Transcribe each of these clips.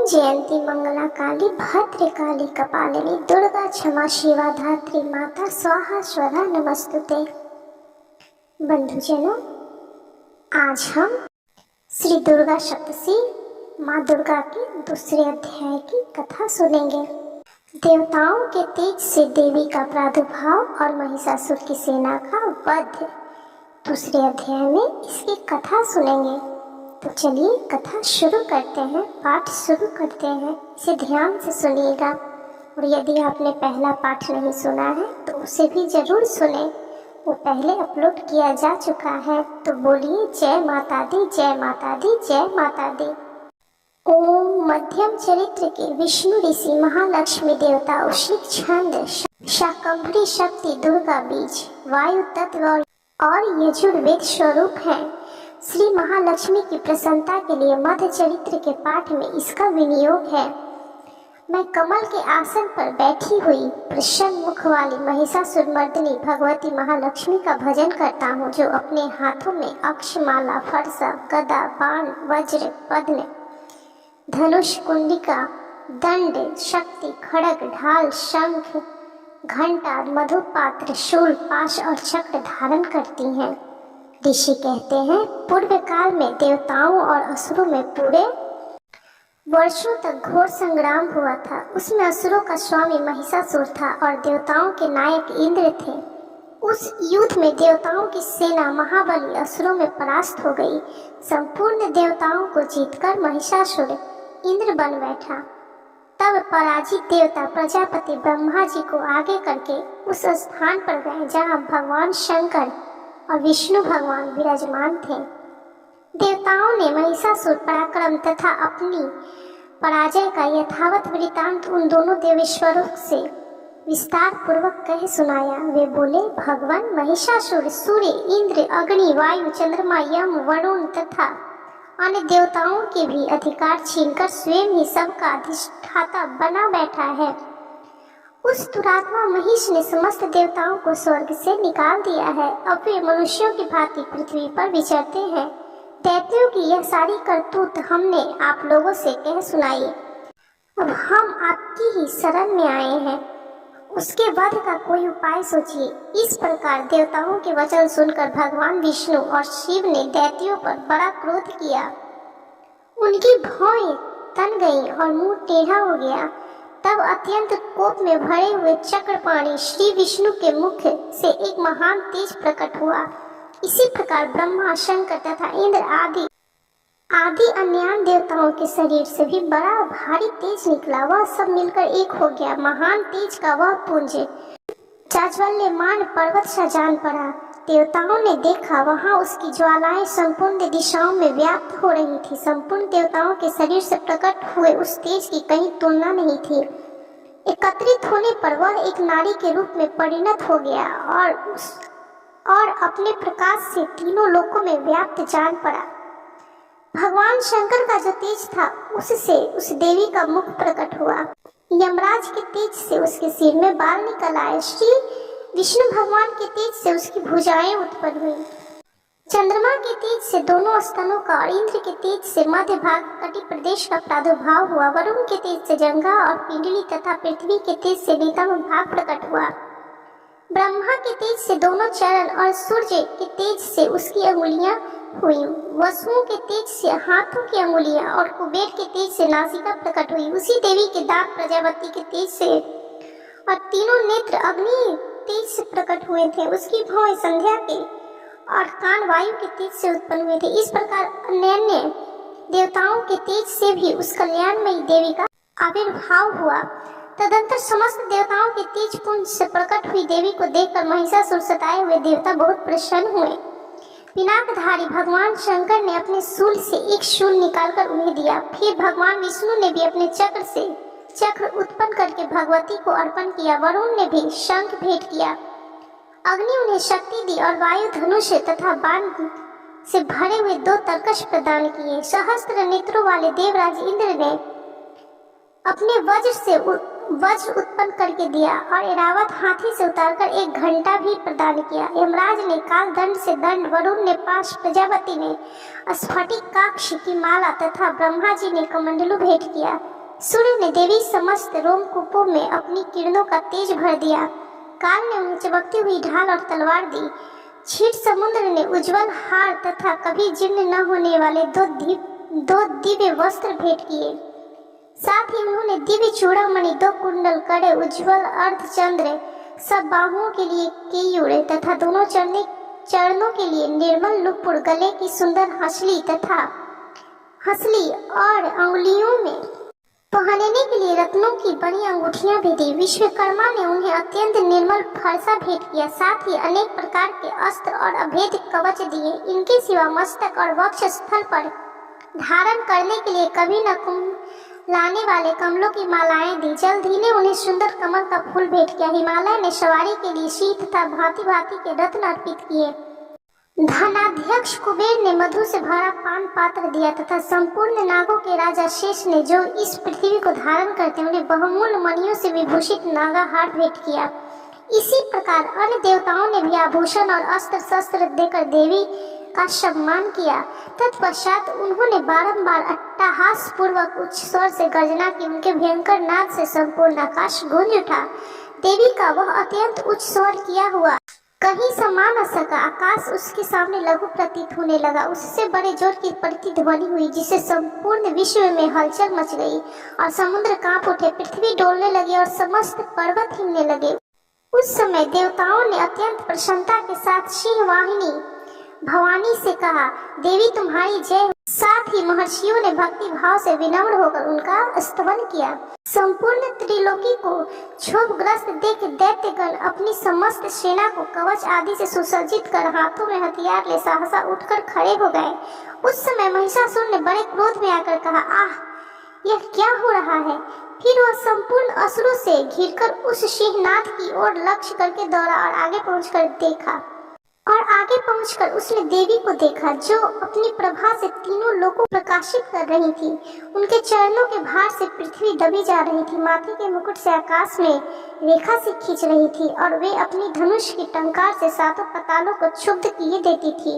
जयंती मंगला काली भद्र काली कपालिनी दुर्गा क्षमा शिवा धात्री माता स्वाहा स्वधा नमस्तुते। बंधुजनों, आज हम श्री दुर्गा सप्तशी माँ दुर्गा के दूसरे अध्याय की कथा सुनेंगे। देवताओं के तेज से देवी का प्रादुर्भाव और महिषासुर की सेना का वध दूसरे अध्याय में इसकी कथा सुनेंगे। तो चलिए कथा शुरू करते हैं, पाठ शुरू करते हैं। इसे ध्यान से सुनिएगा और यदि आपने पहला पाठ नहीं सुना है तो उसे भी जरूर सुने, वो पहले अपलोड किया जा चुका है। तो बोलिए जय माता दी, जय माता दी, जय माता दी। ओम मध्यम चरित्र के विष्णु ऋषि महालक्ष्मी देवता उष्णिक छंद शाकंभरी शक्ति दुर्गा बीज वायु तत्व और यजुर्वेद स्वरूप है। श्री महालक्ष्मी की प्रसन्नता के लिए मध्य चरित्र के पाठ में इसका विनियोग है। मैं कमल के आसन पर बैठी हुई प्रसन्न मुख वाली महिषासुरमर्दिनी भगवती महालक्ष्मी का भजन करता हूँ, जो अपने हाथों में अक्षमाला, फरसा, गदा, बाण, वज्र, पद्म, धनुष, कुंडिका, दंड, शक्ति, खड़ग, ढाल, शंख, घंटा, मधुपात्र, शूल, पाश और चक्र धारण करती हैं। ऋषि कहते हैं, पूर्व काल में देवताओं और असुरों में पूरे वर्षों तक घोर संग्राम हुआ था। उसमें असुरों का स्वामी महिषासुर था और देवताओं के नायक इंद्र थे। उस युद्ध में देवताओं की सेना महाबली असुरों में परास्त हो गई। संपूर्ण देवताओं को जीतकर महिषासुर इंद्र बन बैठा। तब पराजित देवता प्रजापति ब्रह्मा जी को आगे करके उस स्थान पर गए जहाँ भगवान शंकर और विष्णु भगवान विराजमान थे। देवताओं ने महिषासुर पराक्रम तथा अपनी पराजय का यथावत वृतांत उन दोनों देवेश्वरों से विस्तार पूर्वक कह सुनाया। वे बोले, भगवान महिषासुर सूर्य, इंद्र, अग्नि, वायु, चंद्रमा, यम, वरुण तथा अन्य देवताओं के भी अधिकार छीनकर स्वयं ही सबका अधिष्ठाता बना बैठा है। उस दुरात्मा महिष ने समस्त देवताओं को स्वर्ग से निकाल दिया है। अब वे मनुष्यों की भांति पृथ्वी पर विचरते हैं। दैत्यों की यह सारी करतूत हमने आप लोगों से कह सुनाई। अब हम आपकी ही शरण में आए हैं, उसके वध का कोई उपाय सोचिए। इस प्रकार देवताओं के वचन सुनकर भगवान विष्णु और शिव ने दैत्यों पर बड़ा क्रोध किया। उनकी भौएं तन गईं और मुंह टेढ़ा हो गया। तब अत्यंत कोप में भरे हुए चक्रपाणी श्री विष्णु के मुख से एक महान तेज प्रकट हुआ। इसी प्रकार ब्रह्मा, शंकर तथा इंद्र आदि अन्य देवताओं के शरीर से भी बड़ा भारी तेज निकला। वह सब मिलकर एक हो गया। महान तेज का वह पुंज जाज्वल्यमान पर्वत सा जान पड़ा। देवताओं ने देखा, वहां उसकी ज्वालाएं संपूर्ण दिशाओं में व्याप्त हो रही थी। संपूर्ण देवताओं के शरीर से प्रकट हुए उस तेज की कहीं तुलना नहीं थी। एकत्रित होने पर वह एक नारी के रूप में परिणत हो गया और अपने प्रकाश से तीनों लोकों में व्याप्त जान पड़ा। भगवान शंकर का जो तेज था, उससे उस देवी का मुख प्रकट हुआ। यमराज के तेज से उसके सिर में बाल निकल आए। श्री विष्णु भगवान के तेज से उसकी भुजाएं उत्पन्न हुई। चंद्रमा के तेज से दोनों स्तनों का और इंद्र के तेज से मध्य भाग कटि प्रदेश का प्रादुर्भाव हुआ। वरुण के तेज से जंघा और पिंडली तथा पृथ्वी के तेज से नितंब भाग प्रकट हुआ। ब्रह्मा के तेज से दोनों चरण और सूर्य के तेज से उसकी अंगुलियां हुई। वसुओं के तेज से हाथों की अंगुलियां और कुबेर के तेज से नासिका प्रकट हुई। उसी देवी के दांत प्रजापति के तेज से और तीनों नेत्र अग्नि तेज से प्रकट हुए थे। उसकी भौएं संध्या के और कान वायु के तेज से उत्पन्न हुए थे। इस प्रकार अन्य देवताओं के तेज से भी उस कल्याणमयी देवी का आविर्भाव हुआ। तदंतर समस्त देवताओं के तेज पुंज से प्रकट हुई देवी को देखकर महिषासुर सताए हुए देवता बहुत प्रसन्न हुए। पिनाकधारी भगवान शंकर ने अपने शूल से एक शूल निकालकर उन्हें दिया। फिर भगवान विष्णु ने भी अपने चक्र से चक्र उत्पन्न करके भगवती को अर्पण किया। वरुण ने भी शंख भेंट किया। अग्नि उन्हें शक्ति दी और वायु धनुष तथा बाण से भरे हुए 2 तरकश प्रदान किए। सहस्त्र नेत्रों वाले देवराज इंद्र ने अपने वज्र से वज्र उत्पन्न करके दिया और ऐरावत हाथी से उतारकर एक घंटा भी प्रदान किया। यमराज ने काल दंड से दंड, वरुण ने पाश, प्रजापति ने स्फटिकाक्ष की माला तथा ब्रह्मा जी ने कमंडलू भेंट किया। सूर्य ने देवी समस्त रोमकूपों में अपनी किरणों का तेज भर दिया। काल ने उन्हें चमकती हुई ढाल और तलवार दी। क्षीर समुद्र ने उज्जवल हार तथा कभी जीर्ण न होने वाले दो दिव्य वस्त्र भेंट किए। साथ ही उन्होंने दिव्य चूड़ामणि, 2 कुंडल, कड़े, उज्जवल अर्धचंद्र, सब बाहुओं के लिए केयूर तथा दोनों चरणों के लिए निर्मल नुपुर, गले की सुंदर हंसली और अंगुलियों में पहनने के लिए रत्नों की बनी अंगूठियां भी दी। विश्वकर्मा ने उन्हें अत्यंत निर्मल फरसा भेंट किया। साथ ही अनेक प्रकार के अस्त्र और अभेद कवच दिए। इनके सिवा मस्तक और वक्ष स्थल पर धारण करने के लिए कभी न लाने वाले कमलों की मालाएं दी। जल्द ही ने उन्हें सुंदर कमल का फूल भेंट किया। हिमालय ने सवारी के लिए शीत तथा भांति भांति के रत्न अर्पित किए। धनाध्यक्ष कुबेर ने मधु से भरा पान पात्र दिया तथा संपूर्ण नागों के राजा शेष ने, जो इस पृथ्वी को धारण करते हैं, उन्हें बहुमूल्य मणियों से विभूषित नागा हार भेंट किया। इसी प्रकार अन्य देवताओं ने भी आभूषण और अस्त्र शस्त्र देकर देवी का सम्मान किया। तत्पश्चात उन्होंने बारंबार अट्टहास पूर्वक उच्च स्वर से गर्जना की। उनके भयंकर नाद से संपूर्ण आकाश गूंज उठा। देवी का वह अत्यंत उच्च स्वर किया हुआ कहीं समा न सका। आकाश उसके सामने लघु प्रतीत होने लगा। उससे बड़े जोर की प्रतिध्वनि हुई, जिससे संपूर्ण विश्व में हलचल मच गई और समुद्र कांप उठे, पृथ्वी डोलने लगी और समस्त पर्वत हिलने लगे। उस समय देवताओं ने अत्यंत प्रसन्नता के साथ सिंहवाहिनी भवानी से कहा, देवी तुम्हारी जय। साथ ही महर्षियों ने भक्ति भाव से विनम्र होकर उनका स्तवन किया। संपूर्ण त्रिलोकी को क्षोभग्रस्त देख दैत्यगण अपनी समस्त सेना को कवच आदि से सुसज्जित कर हाथों में हथियार ले सहसा उठकर खड़े हो गए। उस समय महिषासुर ने बड़े क्रोध में आकर कहा, आह, यह क्या हो रहा है। फिर वह संपूर्ण असुरों से घिरकर उस सिंहनाद की ओर लक्ष्य करके दौड़ा और आगे पहुंचकर उसने देवी को देखा, जो अपनी प्रभा से तीनों लोगों प्रकाशित कर रही थी। उनके चरणों के भार से पृथ्वी दबी जा रही थी, माथे के मुकुट से आकाश में रेखा से खींच रही थी और वे अपनी धनुष की टंकार से सातों पातालों को क्षुब्ध किए देती थी।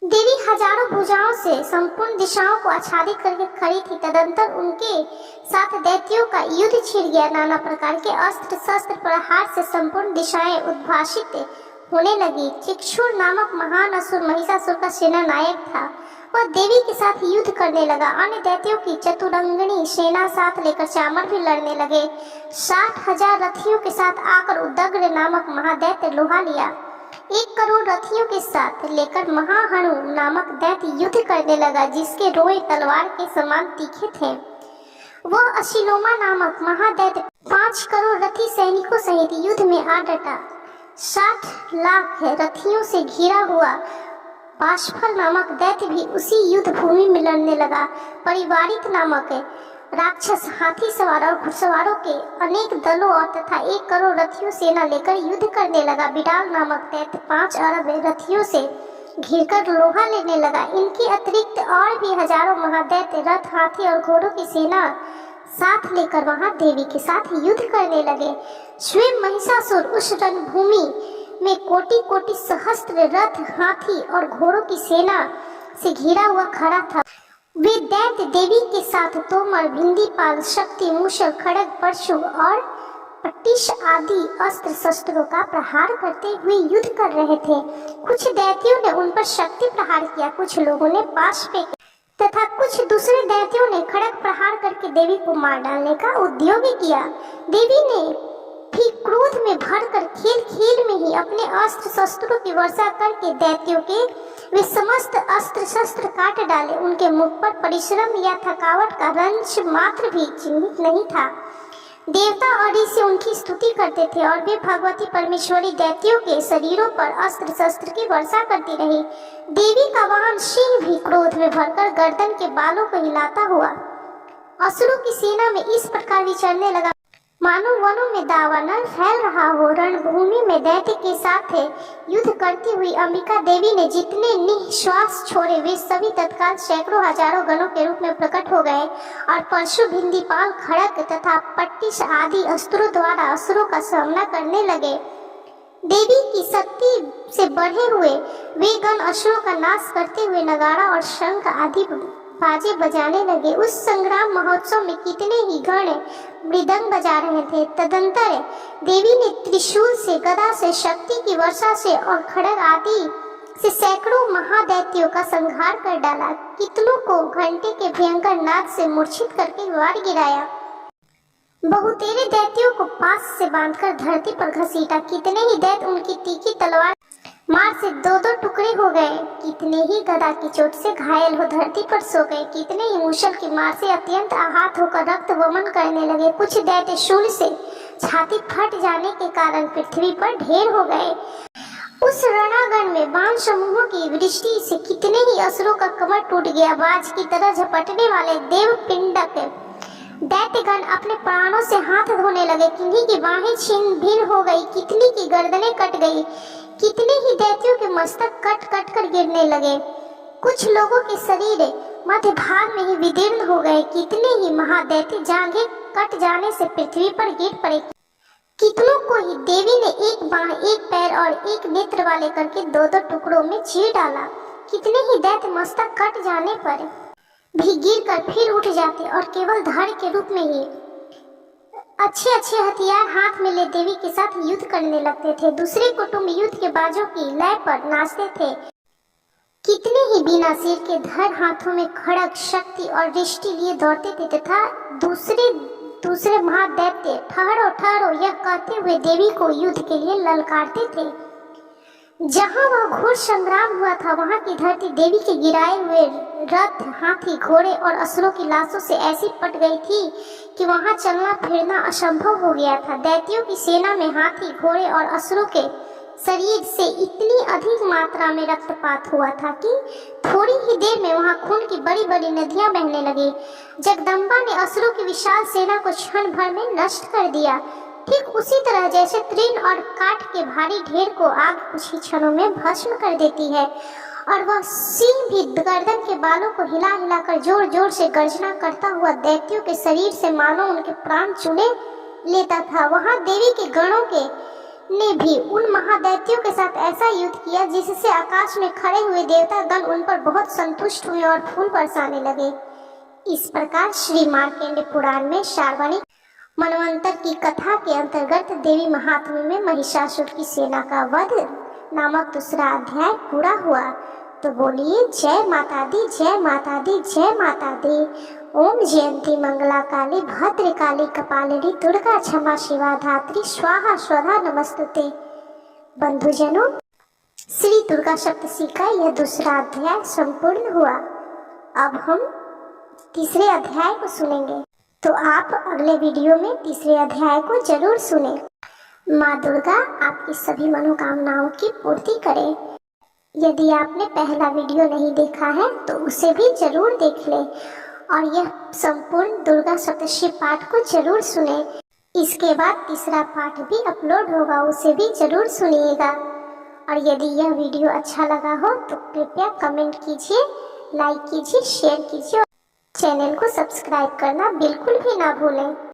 देवी हजारों भुजाओं से संपूर्ण दिशाओं को आच्छादित करके खड़ी थी। तदंतर उनके साथ दैत्यों का युद्ध छिड़ गया। नाना प्रकार के अस्त्र शस्त्र प्रहार से संपूर्ण दिशाएं उद्भासित होने लगी। चिक्षुर नामक महान असुर महिषासुर का सेना नायक था। वह देवी के साथ युद्ध करने लगा। अन्य दैत्यों की चतुरंगनी सेना साथ लेकर चामर भी लड़ने लगे। 60,000 रथियों के साथ आकर उदग्र नामक महादैत्य लोहा लिया। 1 करोड़ रथियों के साथ लेकर महाहणु नामक दैत्य युद्ध करने लगा, जिसके रोए तलवार के समान तीखे थे। वह अशिलोमा नामक महादैत्य 5 करोड़ रथी सैनिकों सहित युद्ध में आ डटा। 60 लाख रथियों से घिरा हुआ पाशफल नामक दैत्य भी उसी युद्ध भूमि में लड़ने लगा। परिवारित नामक राक्षस हाथी सवार और घुड़सवारों के अनेक दलों और तथा 1 करोड़ रथियों सेना लेकर युद्ध करने लगा। बिडाल नामक दैत्य 5 अरब रथियों से घिरकर लोहा लेने लगा। इनके अतिरिक्त और भी हजारों महादैत्य रथ, हाथी और घोड़ों की सेना साथ लेकर वहां देवी के साथ युद्ध करने लगे। स्वयं महिषासुर उस रणभूमि में कोटि कोटि सहस्त्र रथ, हाथी और घोड़ों की सेना से घिरा हुआ खड़ा था। वे दैत्य देवी के साथ तोमर, भिंदीपाल, शक्ति, मूषल, खड़ग, परशु और पट्टिश आदि अस्त्र शस्त्रों का प्रहार करते हुए युद्ध कर रहे थे। कुछ दैत्यों ने उन पर शक्ति प्रहार किया, कुछ लोगों ने पाश फेंके तथा कुछ दूसरे दैत्यों ने खड़ग प्रहार करके देवी को मार डालने का उद्योग किया। देवी ने भी क्रोध में भरकर खेल खेल में ही अपने अस्त्र शस्त्रों की वर्षा करके दैत्यों के वे समस्त अस्त्र शस्त्र काट डाले। उनके मुख पर परिश्रम या थकावट का रंज मात्र भी चिन्हित नहीं था। देवता और ऋषि उनकी स्तुति करते थे और वे भगवती परमेश्वरी दैत्यों के शरीरों पर अस्त्र शस्त्र की वर्षा करती रही। देवी का वाहन सिंह भी क्रोध में भरकर गर्दन के बालों को हिलाता हुआ असुरों की सेना में इस प्रकार विचरने लगा। मानो वनों में दावानल फैल रहा हो। रणभूमि में दैत्य के साथ युद्ध करती हुई अंबिका देवी ने जितने निश्वास छोड़े वे सभी तत्काल सैकड़ों हजारों गणों के रूप में प्रकट हो गए और परशु, भिंदीपाल, खड़ग तथा पट्टिश आदि अस्त्रों द्वारा असुरों का सामना करने लगे। देवी की शक्ति से बढ़े हुए वे गण असुरों का नाश करते हुए नगाड़ा और शंख आदि बाजे बजाने लगे। उस संग्राम महोत्सव में कितने ही गण मृदंग बजा रहे थे। तदंतर देवी ने त्रिशूल से, गदा से, शक्ति की वर्षा से और खड़ग आदि से सैकड़ों महादैत्यों का संहार कर डाला। कितनों को घंटे के भयंकर नाद से मूर्छित करके मार गिराया। बहुतेरे दैत्यों को पास से बांधकर धरती पर घसीटा। कितने ही दैत्य उनकी तीखी तलवार मार से दो दो टुकड़े हो गए। कितने ही गदा की चोट से घायल हो धरती पर सो गए। कितने ही मूसल की मार से अत्यंत आहत होकर रक्त वमन करने लगे। कुछ दैत्य शूल से छाती फट जाने के कारण पृथ्वी पर ढेर हो गए। उस रणांगण में बाण समूहों की वृष्टि से कितने ही असुरों का कमर टूट गया। बाज की तरह झपटने वाले देव पिंडक दैत्यगण अपने प्राणों से हाथ धोने लगे। किन्हीं की बाहें छिन्न भिन्न हो गई, कितनी की गर्दनें कट गई। कितने ही दैत्यों के मस्तक कट कट कर गिरने लगे। कुछ लोगों के शरीर मध्य भाग में ही विदीर्ण हो गए। कितने ही महादैत्य जांघें कट जाने से पृथ्वी पर गिर पड़े। कितनों को ही देवी ने एक बाह, एक पैर और एक नेत्र वाले करके दो दो टुकड़ों में चीर डाला। कितने ही दैत्य मस्तक कट जाने पर भी गिरकर फिर उठ जाते और केवल धड़ के रूप में ही अच्छे अच्छे हथियार हाथ में ले देवी के साथ युद्ध करने लगते थे। दूसरे कुटुंब युद्ध के बाजों की लय पर नाचते थे। कितने ही बिना सिर के धड़ हाथों में खड़ग, शक्ति और दृष्टि लिए दौड़ते थे तथा दूसरे महादैत्य ठहरो ठहरो यह कहते हुए देवी को युद्ध के लिए ललकारते थे। जहां वह घोर संग्राम हुआ था वहां की धरती देवी के गिराए हुए रथ, हाथी, घोड़े और असुरों की लाशों से ऐसी पट गई थी कि वहां चलना फिरना असंभव हो गया था। दैत्यों की सेना में हाथी, घोड़े और असुरों के शरीर से इतनी अधिक मात्रा में रक्तपात हुआ था कि थोड़ी ही देर में वहां खून की बड़ी बड़ी नदियां बहने लगी। जगदम्बा ने असुरों की विशाल सेना को क्षण भर में नष्ट कर दिया। ठीक उसी तरह जैसे तृण और काठ के भारी ढेर को आग कुछ ही क्षणों में भस्म कर देती है और वह सिंह भी गर्दन के बालों को हिला हिलाकर जोर जोर से गर्जना करता हुआ दैत्यों के शरीर से मानो उनके प्राण चुने लेता था। वहां देवी के गणों के ने भी उन महादैत्यों के साथ ऐसा युद्ध किया जिससे आकाश में खड़े हुए देवता गण उन पर बहुत संतुष्ट हुए और फूल बरसाने लगे। इस प्रकार श्री मार्कंडेय पुराण में शार्वणिक मनवंतर की कथा के अंतर्गत देवी महात्म्य में महिषासुर की सेना का वध नामक दूसरा अध्याय पूरा हुआ। तो बोलिए जय माता दी, जय माता दी, जय माता दी। ओम जयंती मंगला काली भद्र काली कपालिनी दुर्गा क्षमा शिवा धात्री स्वाहा स्वधा नमस्तुते। बंधुजनों, श्री दुर्गा सप्तशती का यह दूसरा अध्याय संपूर्ण हुआ। अब हम तीसरे अध्याय को सुनेंगे, तो आप अगले वीडियो में तीसरे अध्याय को जरूर सुने। माँ दुर्गा आपकी सभी मनोकामनाओं की पूर्ति करे। यदि आपने पहला वीडियो नहीं देखा है तो उसे भी जरूर देख ले और यह संपूर्ण दुर्गा सप्तशती पाठ को जरूर सुने। इसके बाद तीसरा पाठ भी अपलोड होगा, उसे भी जरूर सुनिएगा। और यदि यह वीडियो अच्छा लगा हो तो कृपया कमेंट कीजिए, लाइक कीजिए, शेयर कीजिए। चैनल को सब्सक्राइब करना बिल्कुल भी ना भूलें।